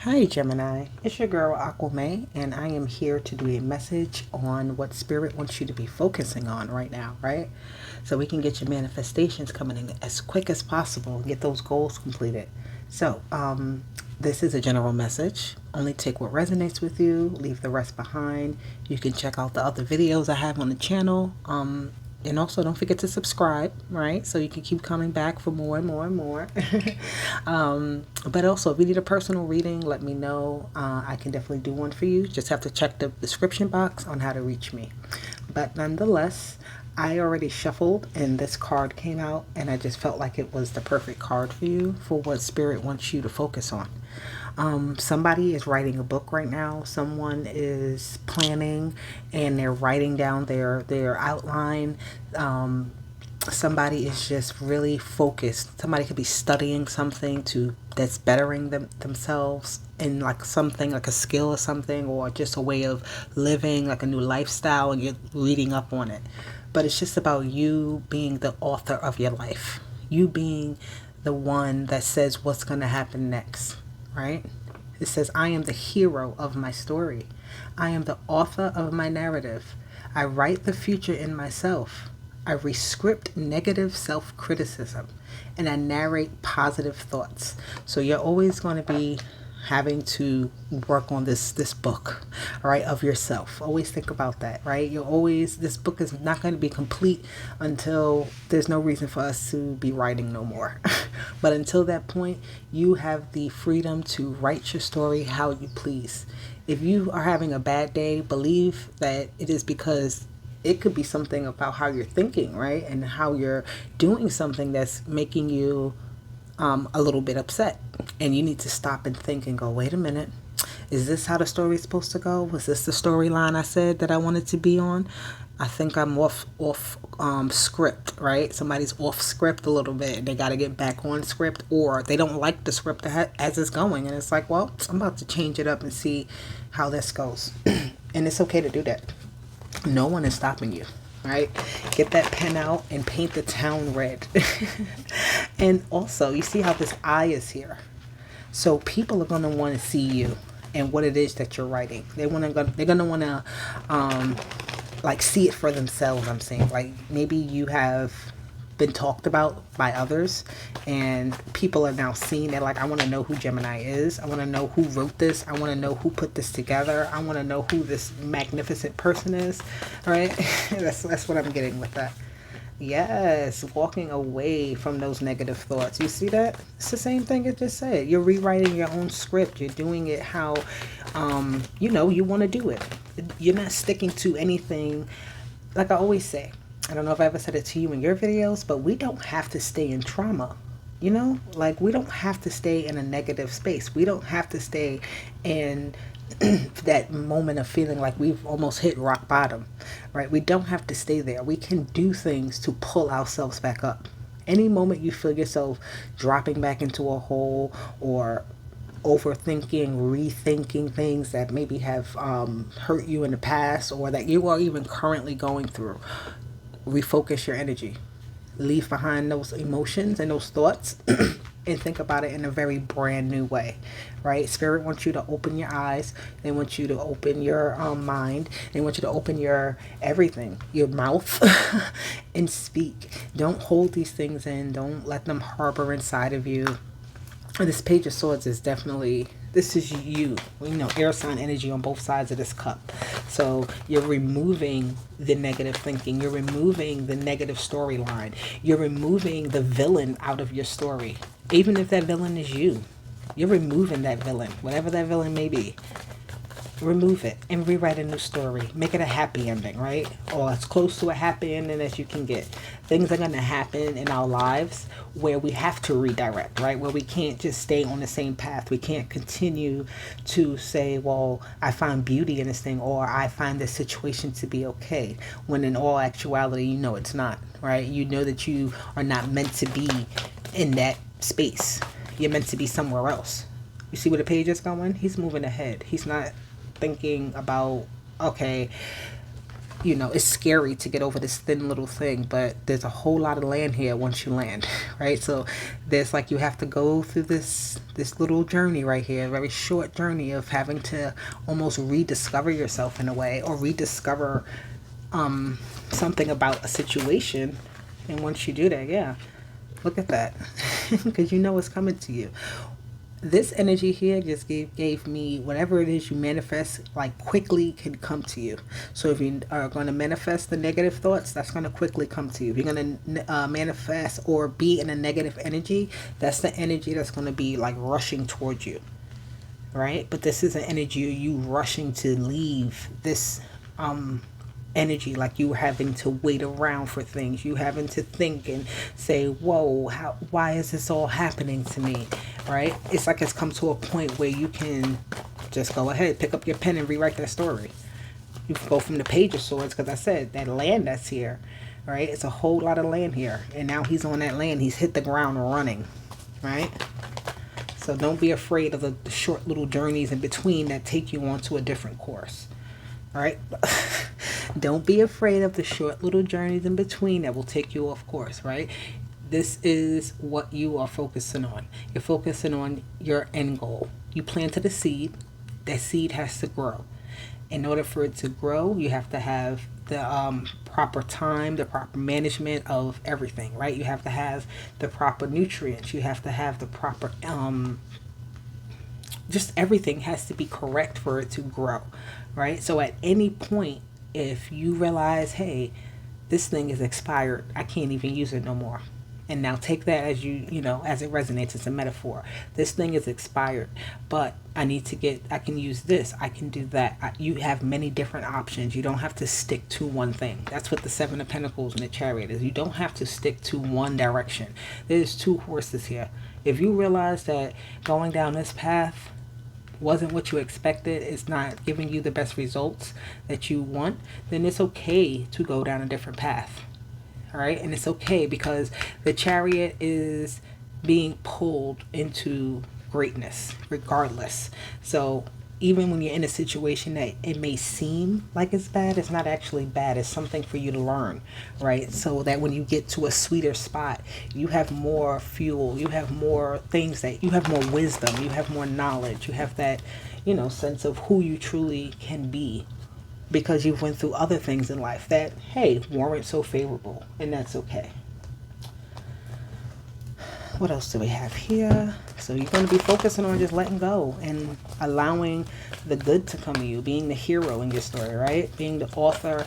Hi Gemini, it's your girl Aquame, and I am here to do a message on what Spirit wants you to be focusing on right now, right? So we can get your manifestations coming in as quick as possible and get those goals completed. This is a general message. Only take what resonates with you, leave the rest behind. You can check out the other videos I have on the channel. And also don't forget to subscribe, right? So you can keep coming back for more and more and more. But also, if you need a personal reading, let me know. I can definitely do one for you. Just have to check the description box on how to reach me. But nonetheless, I already shuffled and this card came out, and I just felt like it was the perfect card for you for what Spirit wants you to focus on. Somebody is writing a book right now. Someone is planning and they're writing down their outline. Somebody is just really focused. Somebody could be studying something that's bettering themselves in like something like a skill or something, or just a way of living, like a new lifestyle, and you're reading up on it. But it's just about you being the author of your life. You being the one that says what's going to happen next, right? It says, I am the hero of my story. I am the author of my narrative. I write the future in myself. I rescript negative self-criticism, and I narrate positive thoughts. So you're always going to be having to work on this book, right, of yourself. Always think about that, right? This book is not going to be complete until there's no reason for us to be writing no more. But until that point, you have the freedom to write your story how you please. If you are having a bad day, believe that it is because it could be something about how you're thinking, right? And how you're doing something that's making you a little bit upset. And you need to stop and think and go, wait a minute. Is this how the story's supposed to go? Was this the storyline I said that I wanted to be on? I think I'm off script, right? Somebody's off script a little bit. They got to get back on script, or they don't like the script as it's going. And it's like, well, I'm about to change it up and see how this goes. And it's okay to do that. No one is stopping you, right? Get that pen out and paint the town red. And also, you see how this eye is here. So people are going to want to see you and what it is that you're writing. They're going to want to like see it for themselves. I'm saying, like, maybe you have been talked about by others, and people are now seeing that, like, I want to know who Gemini is. I want to know who wrote this. I want to know who put this together. I want to know who this magnificent person is, right? That's what I'm getting with that. Yes, walking away from those negative thoughts. You see that? It's the same thing it just said. You're rewriting your own script. You're doing it how, you want to do it. You're not sticking to anything. Like I always say, I don't know if I ever said it to you in your videos, but we don't have to stay in trauma. Like, we don't have to stay in a negative space. We don't have to stay in that moment of feeling like we've almost hit rock bottom, right? We don't have to stay there. We can do things to pull ourselves back up. Any moment you feel yourself dropping back into a hole, or overthinking, rethinking things that maybe have hurt you in the past, or that you are even currently going through, refocus your energy. Leave behind those emotions and those thoughts and think about it in a very brand new way, right? Spirit wants you to open your eyes. They want you to open your mind. They want you to open your everything, your mouth, and speak. Don't hold these things in. Don't let them harbor inside of you. And this Page of Swords is definitely, this is you, air sign energy on both sides of this cup. So you're removing the negative thinking. You're removing the negative storyline. You're removing the villain out of your story. Even if that villain is you, you're removing that villain, whatever that villain may be. Remove it and rewrite a new story. Make it a happy ending, right? Or as close to a happy ending as you can get. Things are going to happen in our lives where we have to redirect, right? Where we can't just stay on the same path. We can't continue to say, well, I find beauty in this thing, or I find this situation to be okay, when in all actuality, it's not, right? You know that you are not meant to be in that space. You're meant to be somewhere else. You see where the page is going? He's moving ahead. He's not thinking about, okay, it's scary to get over this thin little thing, but there's a whole lot of land here once you land, right? So there's like you have to go through this little journey right here, a very short journey of having to almost rediscover yourself in a way, or rediscover something about a situation. And once you do that, yeah, look at that, because you know it's coming to you. This energy here just gave me whatever it is you manifest, like quickly can come to you. So if you are going to manifest the negative thoughts, that's going to quickly come to you. If you're going to manifest or be in a negative energy, that's the energy that's going to be like rushing towards you, right? But this is an energy of you rushing to leave this energy, like you having to wait around for things, you having to think and say, whoa, why is this all happening to me, right? It's like it's come to a point where you can just go ahead, pick up your pen and rewrite that story. You can go from the Page of Swords, because I said that land that's here, right? It's a whole lot of land here, and now he's on that land, he's hit the ground running, right? So don't be afraid of the short little journeys in between that take you onto a different course. All right. Don't be afraid of the short little journeys in between that will take you off course, right? This is what you are focusing on. You're focusing on your end goal. You planted a seed. That seed has to grow. In order for it to grow, you have to have the proper time, the proper management of everything, right? You have to have the proper nutrients. You have to have the proper just everything has to be correct for it to grow, right? So at any point, if you realize, hey, this thing is expired, I can't even use it no more. And now take that as as it resonates. It's a metaphor. This thing is expired, but I can use this. I can do that. You have many different options. You don't have to stick to one thing. That's what the Seven of Pentacles and the Chariot is. You don't have to stick to one direction. There's two horses here. If you realize that going down this path wasn't what you expected, it's not giving you the best results that you want, then it's okay to go down a different path. All right. And it's okay, because the Chariot is being pulled into greatness regardless. So even when you're in a situation that it may seem like it's bad, it's not actually bad. It's something for you to learn, right? So that when you get to a sweeter spot, you have more fuel, you have more things, that you have more wisdom, you have more knowledge, you have that, sense of who you truly can be, because you've went through other things in life that, hey, weren't so favorable, and that's okay. What else do we have here? So you're going to be focusing on just letting go and allowing the good to come to you, being the hero in your story, right? Being the author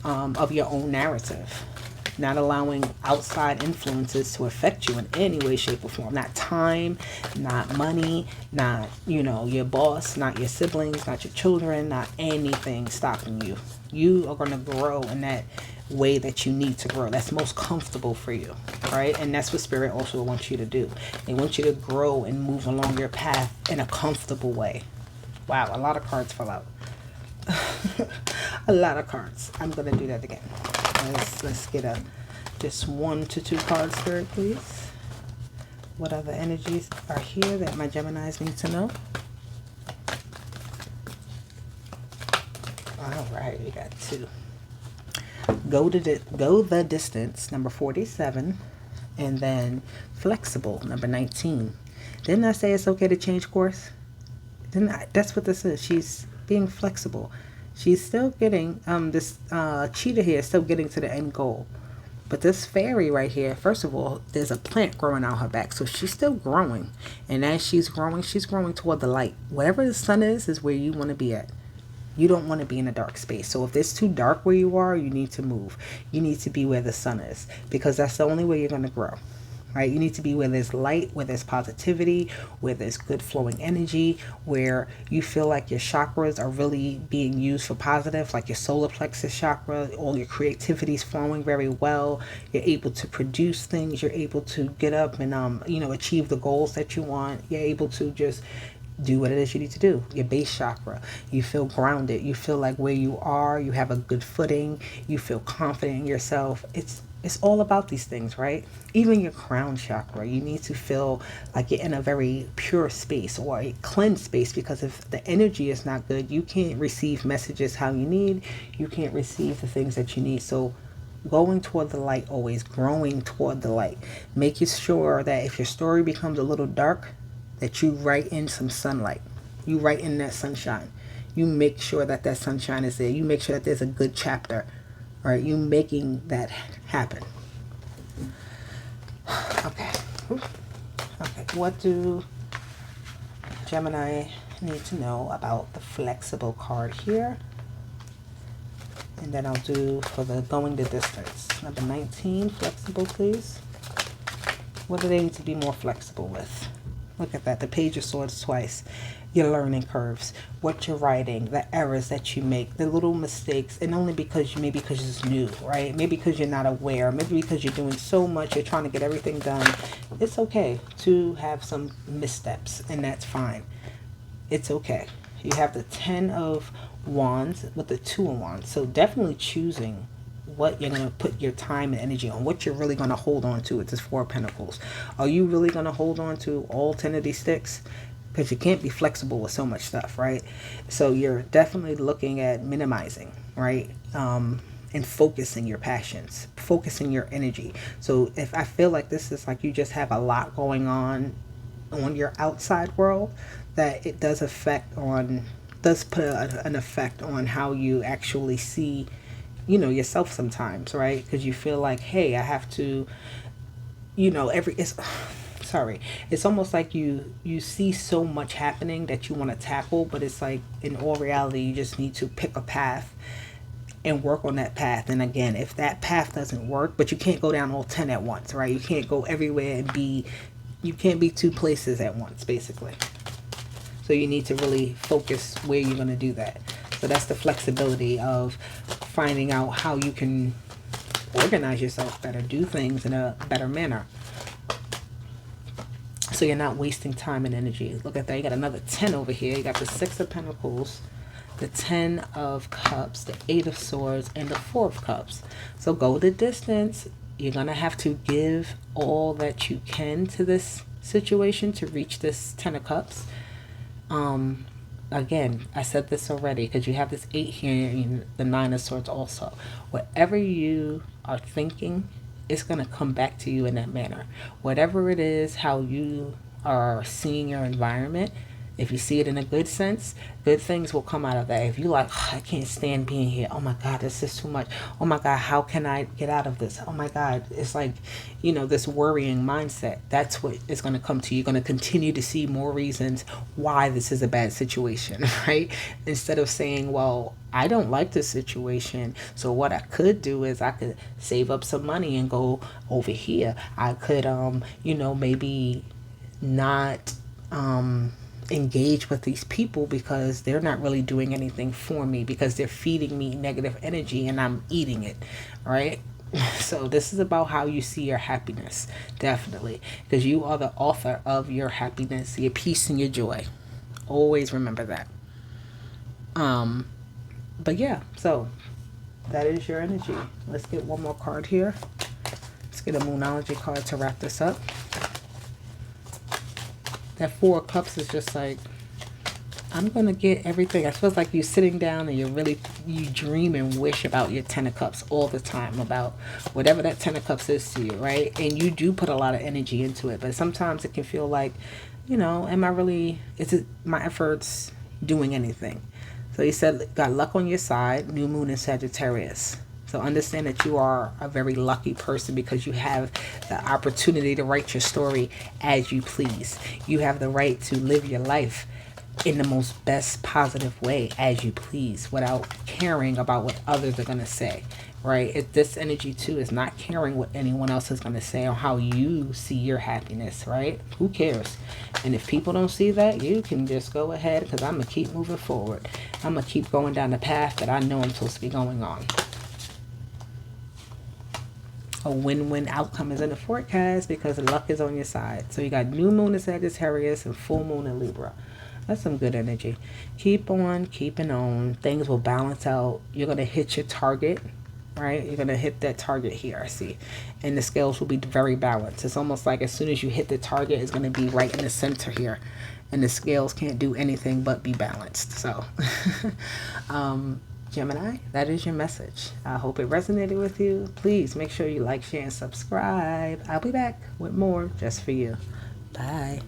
of your own narrative. Not allowing outside influences to affect you in any way, shape, or form. Not time, not money, not, your boss, not your siblings, not your children, not anything stopping you. You are going to grow in that way that you need to grow. That's most comfortable for you, right? And that's what Spirit also wants you to do. They want you to grow and move along your path in a comfortable way. Wow, a lot of cards fell out. A lot of cards. I'm going to do that again. Let's get just 1 to 2 cards, Spirit, please. What other energies are here that my Geminis need to know? All right, we got 2. Go the distance, number 47, and then flexible, number 19. Didn't I say it's okay to change course? That's what this is. She's being flexible. She's still getting, this cheetah here is still getting to the end goal. But this fairy right here, first of all, there's a plant growing out her back. So she's still growing. And as she's growing toward the light. Whatever the sun is where you want to be at. You don't want to be in a dark space. So if it's too dark where you are, you need to move. You need to be where the sun is, because that's the only way you're going to grow, right? You need to be where there's light, where there's positivity, where there's good flowing energy, where you feel like your chakras are really being used for positive, like your solar plexus chakra, all your creativity is flowing very well. You're able to produce things. You're able to get up and, achieve the goals that you want. You're able to just do what it is you need to do. Your base chakra, you feel grounded. You feel like where you are, you have a good footing. You feel confident in yourself. It's It's all about these things, right? Even your crown chakra, you need to feel like you're in a very pure space or a cleansed space, because if the energy is not good, you can't receive messages how you need. You can't receive the things that you need. So going toward the light, always growing toward the light, making sure that if your story becomes a little dark, that you write in some sunlight. You write in that sunshine. You make sure that that sunshine is there. You make sure that there's a good chapter. Right? You making that happen. Okay. Okay. What do Gemini need to know about the flexible card here? And then I'll do for the going the distance. Number 19, flexible, please. What do they need to be more flexible with? Look at that. The Page of Swords twice. Your learning curves, what you're writing, the errors that you make, the little mistakes, and only because maybe because it's new, right? Maybe because you're not aware, maybe because you're doing so much, you're trying to get everything done. It's okay to have some missteps, and that's fine. It's okay. You have the 10 of Wands with the 2 of Wands, so definitely choosing what you're going to put your time and energy on, what you're really going to hold on to with this 4 of Pentacles. Are you really going to hold on to all 10 of these sticks? Because you can't be flexible with so much stuff, right? So you're definitely looking at minimizing, right? And focusing your passions, focusing your energy. So if I feel like this is like you just have a lot going on your outside world, that it does put an effect on how you actually see, yourself sometimes, right? Because you feel like, hey, I have to, it's almost like you see so much happening that you want to tackle, but it's like in all reality you just need to pick a path and work on that path. And again, if that path doesn't work, but you can't go down all 10 at once, right? You can't go everywhere and you can't be 2 places at once, basically. So you need to really focus where you're going to do that. So that's the flexibility of finding out how you can organize yourself better, do things in a better manner, so you're not wasting time and energy. Look at that. You got another 10 over here. You got the 6 of Pentacles, the 10 of Cups, the 8 of Swords, and the 4 of Cups. So go the distance. You're going to have to give all that you can to this situation to reach this 10 of Cups. Again, I said this already, because you have this 8 here and the 9 of Swords also. Whatever you are thinking, it's going to come back to you in that manner. Whatever it is, how you are seeing your environment, if you see it in a good sense, good things will come out of that. If you like, oh, I can't stand being here. Oh my God, this is too much. Oh my God, how can I get out of this? Oh my God, it's like, this worrying mindset. That's what is going to come to you. You're going to continue to see more reasons why this is a bad situation, right? Instead of saying, well, I don't like this situation, so what I could do is I could save up some money and go over here. I could, maybe not engage with these people because they're not really doing anything for me, because they're feeding me negative energy and I'm eating it, right? So this is about how you see your happiness, definitely, because you are the author of your happiness, your peace, and your joy. Always remember that. But yeah, so that is your energy. Let's get one more card here. Let's get a Moonology card to wrap this up. That 4 of Cups is just like, I'm going to get everything. It feels like you're sitting down and you dream and wish about your 10 of Cups all the time, about whatever that 10 of Cups is to you, right? And you do put a lot of energy into it, but sometimes it can feel like, is it my efforts doing anything? So he said, got luck on your side, new moon in Sagittarius. So understand that you are a very lucky person because you have the opportunity to write your story as you please. You have the right to live your life in the most best positive way as you please, without caring about what others are going to say, right? This energy too is not caring what anyone else is going to say or how you see your happiness, right? Who cares? And if people don't see that, you can just go ahead, because I'm going to keep moving forward. I'm going to keep going down the path that I know I'm supposed to be going on. A win-win outcome is in the forecast because luck is on your side. So you got new moon in Sagittarius and full moon in Libra. That's some good energy. Keep on keeping on. Things will balance out. You're going to hit your target right? You're going to hit that target here, I see. And the scales will be very balanced. It's almost like as soon as you hit the target, it's going to be right in the center here. And the scales can't do anything but be balanced. So, Gemini, that is your message. I hope it resonated with you. Please make sure you like, share, and subscribe. I'll be back with more just for you. Bye.